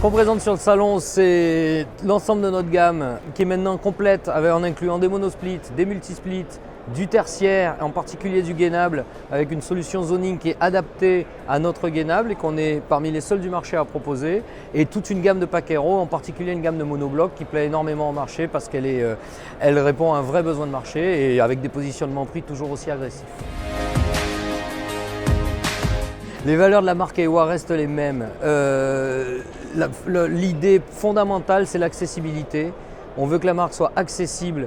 qu'on présente sur le salon, c'est l'ensemble de notre gamme qui est maintenant complète en incluant des monosplits, des multisplits, du tertiaire, en particulier du gainable, avec une solution zoning qui est adaptée à notre gainable et qu'on est parmi les seuls du marché à proposer, et toute une gamme de Pacquero, en particulier une gamme de monoblocs qui plaît énormément au marché parce elle répond à un vrai besoin de marché et avec des positionnements prix toujours aussi agressifs. Les valeurs de la marque Aiwa restent les mêmes. L'idée fondamentale, c'est l'accessibilité. On veut que la marque soit accessible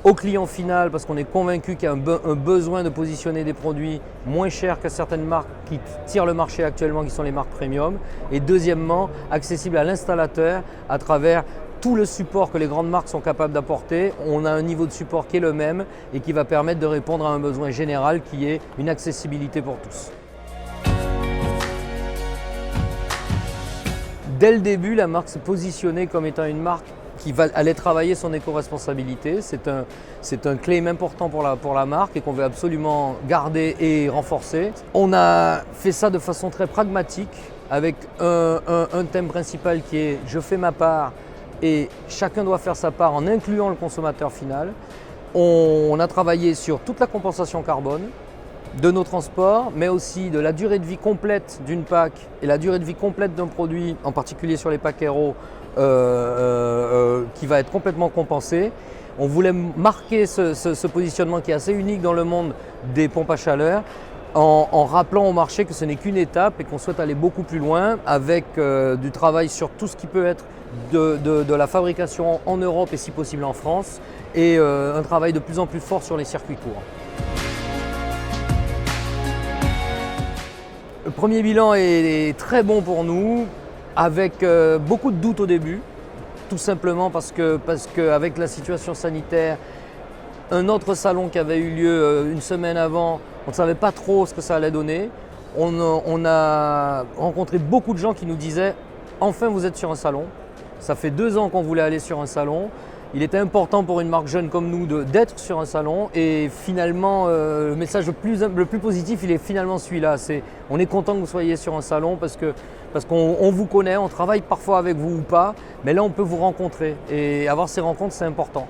au client final parce qu'on est convaincu qu'il y a un besoin de positionner des produits moins chers que certaines marques qui tirent le marché actuellement, qui sont les marques premium. Et deuxièmement, accessible à l'installateur à travers tout le support que les grandes marques sont capables d'apporter. On a un niveau de support qui est le même et qui va permettre de répondre à un besoin général qui est une accessibilité pour tous. Dès le début, la marque s'est positionnée comme étant une marque qui allait travailler son éco-responsabilité. C'est un claim important pour la marque et qu'on veut absolument garder et renforcer. On a fait ça de façon très pragmatique avec un thème principal qui est « je fais ma part » et chacun doit faire sa part en incluant le consommateur final. On a travaillé sur toute la compensation carbone de nos transports, mais aussi de la durée de vie complète d'une PAC et la durée de vie complète d'un produit, en particulier sur les Pacquero, qui va être complètement compensé. On voulait marquer ce positionnement qui est assez unique dans le monde des pompes à chaleur en rappelant au marché que ce n'est qu'une étape et qu'on souhaite aller beaucoup plus loin avec du travail sur tout ce qui peut être de la fabrication en Europe et si possible en France et un travail de plus en plus fort sur les circuits courts. Le premier bilan est très bon pour nous, avec beaucoup de doutes au début, tout simplement parce qu'avec la situation sanitaire, un autre salon qui avait eu lieu une semaine avant, on ne savait pas trop ce que ça allait donner. On a rencontré beaucoup de gens qui nous disaient « Enfin vous êtes sur un salon ». Ça fait 2 ans qu'on voulait aller sur un salon. Il était important pour une marque jeune comme nous d'être sur un salon et finalement le message le plus positif il est finalement celui-là. On est content que vous soyez sur un salon parce qu'on vous connaît, on travaille parfois avec vous ou pas, mais là on peut vous rencontrer et avoir ces rencontres c'est important.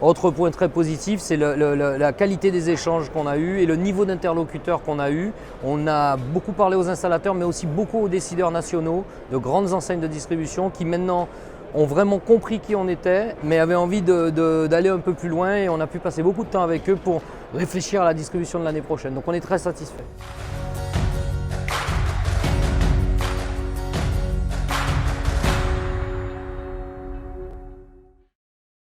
Autre point très positif, c'est la qualité des échanges qu'on a eus et le niveau d'interlocuteurs qu'on a eu. On a beaucoup parlé aux installateurs mais aussi beaucoup aux décideurs nationaux de grandes enseignes de distribution qui maintenant ont vraiment compris qui on était, mais avaient envie d'aller un peu plus loin et on a pu passer beaucoup de temps avec eux pour réfléchir à la distribution de l'année prochaine. Donc on est très satisfait.